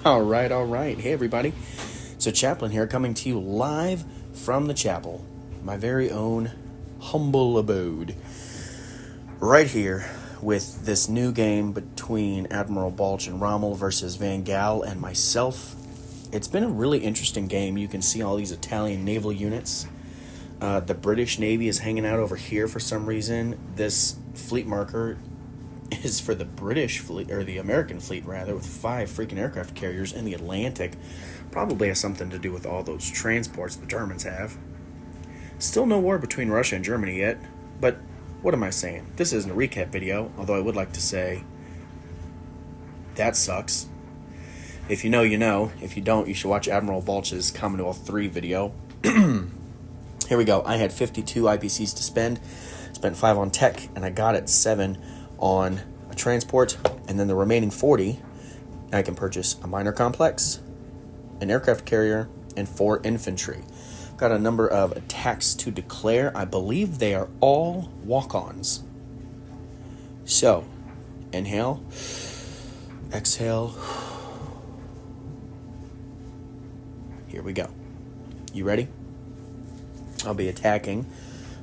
All right. Hey, everybody. So, Chaplain here, coming to you live from the chapel, my very own humble abode, right here with this new game between Admiral Balch and Rommel versus VanGal and myself. It's been a really interesting game. You can see all these Italian naval units. The British Navy is hanging out over here for some reason. This fleet marker is for the British fleet, or the American fleet rather, with 5 freaking aircraft carriers in the Atlantic. Probably has something to do with all those transports the Germans have. Still no war between Russia and Germany yet, but what am I saying? This isn't a recap video, although I would like to say that sucks. If you know, you know. If you don't, you should watch Admiral Balch's Commonwealth 3 video. Here we go. I had 52 IPCs to spend. Spent 5 on tech, and I got it 7 on a transport, and then the remaining 40 I can purchase a minor complex, an aircraft carrier, and 4 infantry. Got a number of attacks to declare. I believe they are all walk-ons. So, inhale, exhale. Here we go. You ready? I'll be attacking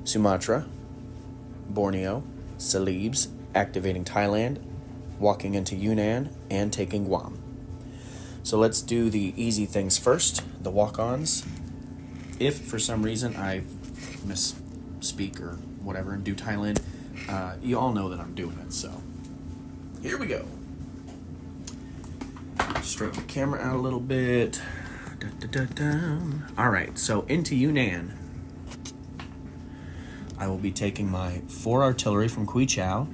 Sumatra, Borneo, Celebes, activating Thailand, walking into Yunnan, and taking Guam. So let's do the easy things first, the walk-ons. If for some reason I misspeak or whatever and do Thailand, you all know that I'm doing it, so here we go. Straighten the camera out a little bit. Alright, so into Yunnan, I will be taking my 4 artillery from Kui Chau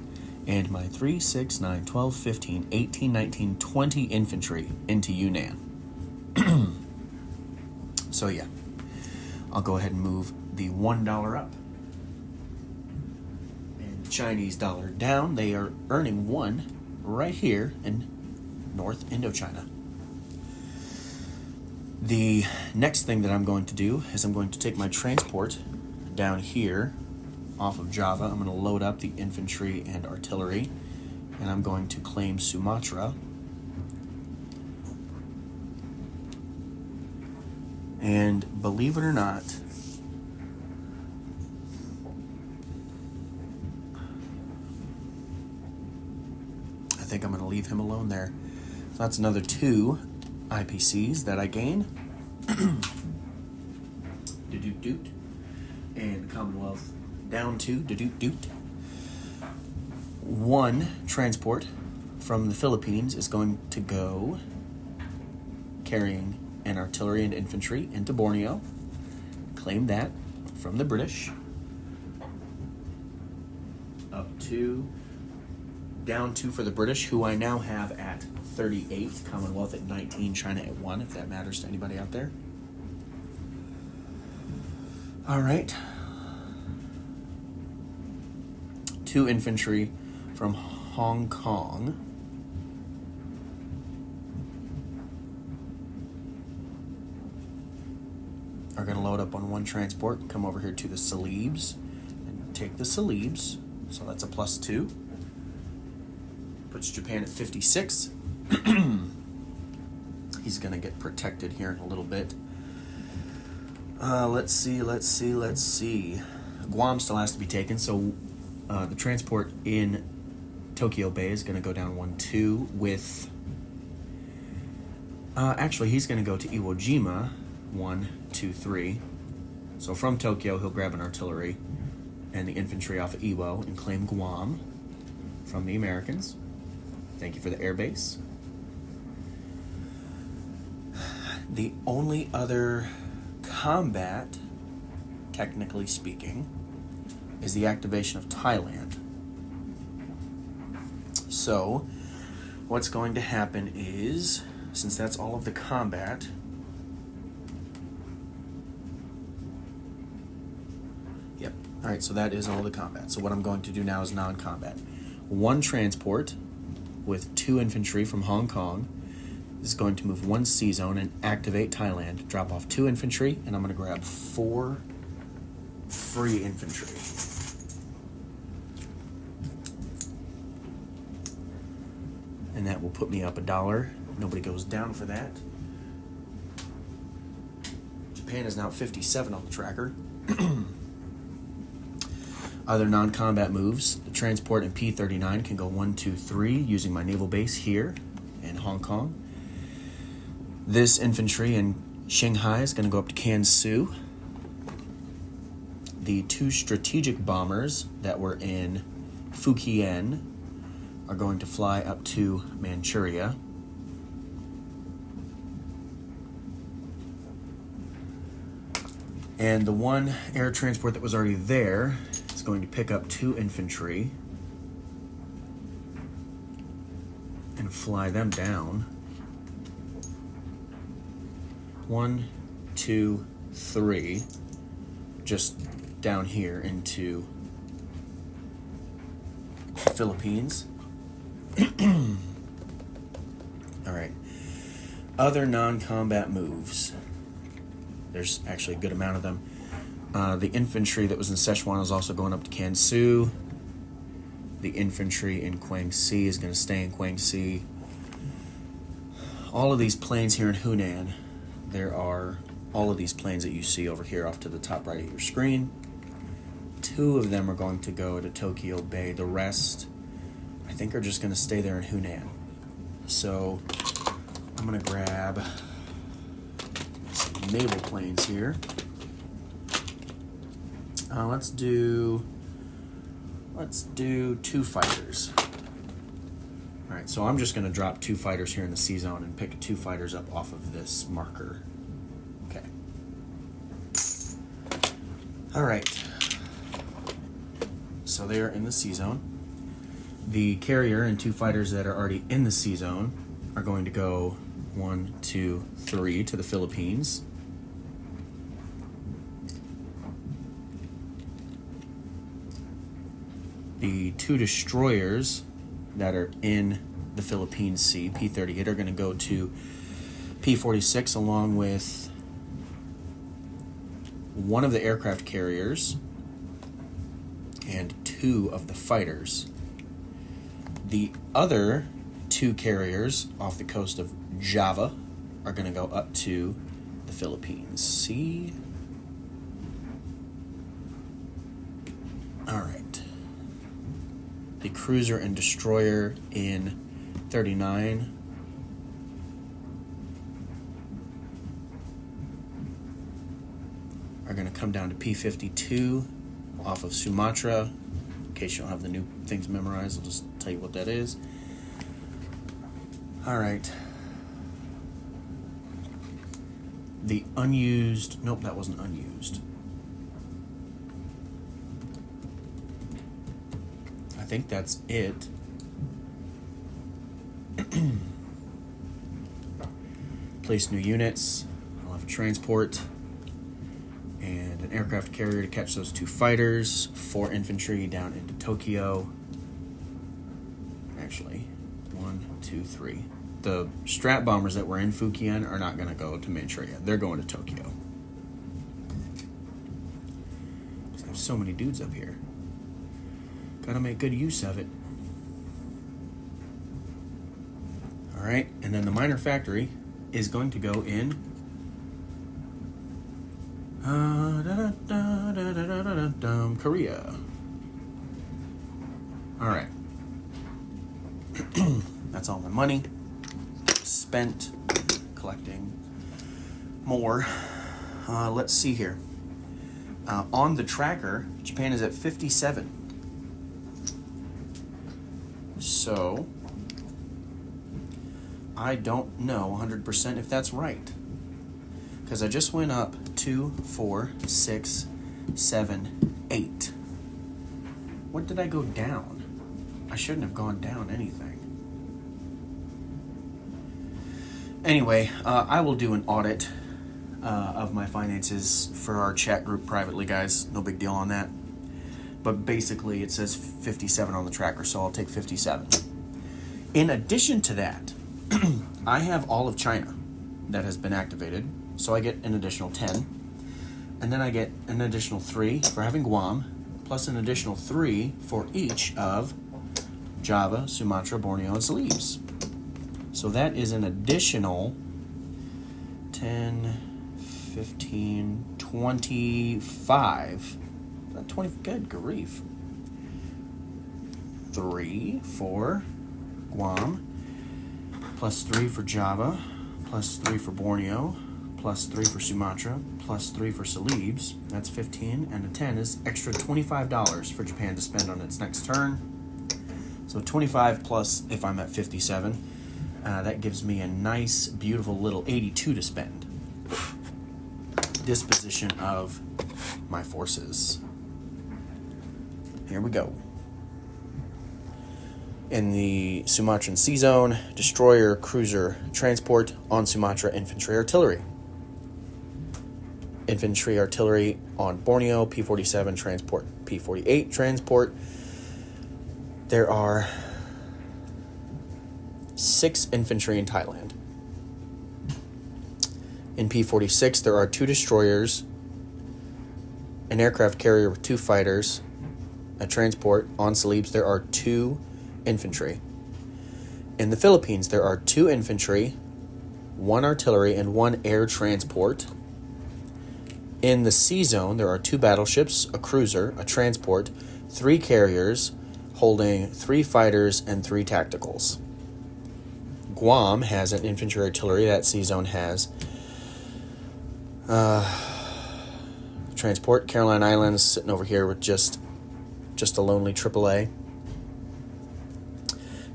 and my 3, 6, 9, 12, 15, 18, 19, 20 infantry into Yunnan. So yeah, I'll go ahead and move the $1 up. And Chinese dollar down. They are earning 1 right here in North Indochina. The next thing that I'm going to do is I'm going to take my transport down here off of Java. I'm going to load up the infantry and artillery, and I'm going to claim Sumatra. And believe it or not, I think I'm going to leave him alone there. So that's another 2 IPCs that I gain. Doot. And Commonwealth down 2. Doot. 1 transport from the Philippines is going to go carrying an artillery and infantry into Borneo. Claim that from the British. Up 2. Down 2 for the British, who I now have at 38, Commonwealth at 19, China at 1, if that matters to anybody out there. All right. 2 infantry from Hong Kong. Are going to load up on 1 transport and come over here to the Celebes and take the Celebes. So that's a +2. Puts Japan at 56. He's going to get protected here in a little bit. Let's see. Guam still has to be taken, so the transport in Tokyo Bay is going to go down 1-2 with... actually, he's going to go to Iwo Jima, 1, 2, 3. So from Tokyo, he'll grab an artillery and the infantry off of Iwo and claim Guam from the Americans. Thank you for the air base. The only other combat, technically speaking, is the activation of Thailand. So, what's going to happen is, since that's all of the combat, yep, alright, so that is all the combat. So what I'm going to do now is non-combat. 1 transport with 2 infantry from Hong Kong is going to move 1 sea zone and activate Thailand. Drop off 2 infantry, and I'm going to grab 4 free infantry. And that will put me up $1 nobody goes down for that. Japan is now at 57 on the tracker. Other non-combat moves, the transport in P-39 can go 1, 2, 3 using my naval base here in Hong Kong. This infantry in Shanghai is going to go up to Kansu. The 2 strategic bombers that were in Fujian are going to fly up to Manchuria. And the 1 air transport that was already there is going to pick up 2 infantry and fly them down. 1, 2, 3, just down here into the Philippines. All right. Other non-combat moves. There's actually a good amount of them. The infantry that was in Sichuan is also going up to Kansu. The infantry in Guangxi is going to stay in Guangxi. All of these planes here in Hunan, there are all of these planes that you see over here off to the top right of your screen. 2 of them are going to go to Tokyo Bay. The rest, I think, are just going to stay there in Hunan. So I'm going to grab some naval planes here. Let's do 2 fighters. All right, so I'm just going to drop 2 fighters here in the C zone and pick 2 fighters up off of this marker. Okay. All right. So they are in the C zone. The carrier and 2 fighters that are already in the C zone are going to go 1, 2, 3 to the Philippines. The 2 destroyers that are in the Philippine Sea, P-38, are going to go to P-46 along with 1 of the aircraft carriers and 2 of the fighters. The other 2 carriers off the coast of Java are going to go up to the Philippines. See? All right. The cruiser and destroyer in 39 are going to come down to P-52 off of Sumatra. In case you don't have the new things memorized, I'll just tell you what that is. All right. The unused... Nope, that wasn't unused. I think that's it. Place new units. I'll have a transport and an aircraft carrier to catch those 2 fighters, 4 infantry down into Tokyo. Actually, 1, 2, 3. The strat bombers that were in Fujian are not going to go to Manchuria. They're going to Tokyo. I have so many dudes up here. Gotta make good use of it. Alright, and then the minor factory is going to go in Korea. Alright. That's all my money spent collecting more. Let's see here. On the tracker, Japan is at 57. So, I don't know 100% if that's right. Because I just went up 2, 4, 6, 7, 8. What did I go down? I shouldn't have gone down anything. Anyway, I will do an audit of my finances for our chat group privately, guys. No big deal on that. But basically, it says 57 on the tracker, so I'll take 57. In addition to that, I have all of China that has been activated, so I get an additional 10. And then I get an additional 3 for having Guam, plus an additional 3 for each of Java, Sumatra, Borneo, and Celebes. So that is an additional 10, 15, 25. Not 20. Good grief. 3 for Guam, plus 3 for Java, plus 3 for Borneo, plus 3 for Sumatra, plus 3 for Celebes. That's 15, and a 10 is extra $25 for Japan to spend on its next turn. So 25 plus, if I'm at 57, that gives me a nice, beautiful little 82 to spend. Disposition of my forces. Here we go. In the Sumatran Sea Zone, destroyer, cruiser, transport on Sumatra, infantry, artillery. Infantry, artillery on Borneo, P-47 transport, P-48 transport. There are 6 infantry in Thailand. In P-46, there are 2 destroyers, an aircraft carrier with 2 fighters, a transport. On Celebes, there are 2 infantry. In the Philippines, there are 2 infantry, 1 artillery, and 1 air transport. In the Sea Zone, there are 2 battleships, a cruiser, a transport, 3 carriers, holding 3 fighters and 3 tacticals. Guam has an infantry artillery. That Sea Zone has transport. Caroline Islands sitting over here with just a lonely AAA.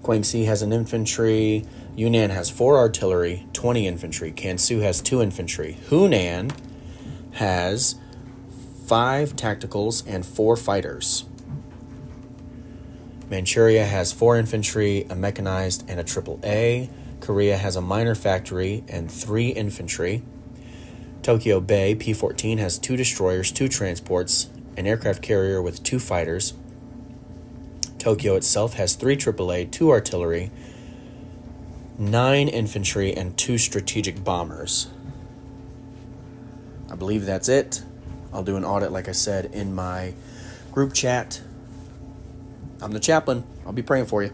Guangxi has an infantry. Yunnan has 4 artillery, 20 infantry. Kansu has 2 infantry. Hunan has 5 tacticals and 4 fighters. Manchuria has 4 infantry, a mechanized, and a AAA. Korea has a minor factory and 3 infantry. Tokyo Bay, P-14, has 2 destroyers, 2 transports, an aircraft carrier with 2 fighters. Tokyo itself has 3 AAA, 2 artillery, 9 infantry, and 2 strategic bombers. I believe that's it. I'll do an audit, like I said, in my group chat. I'm the chaplain. I'll be praying for you.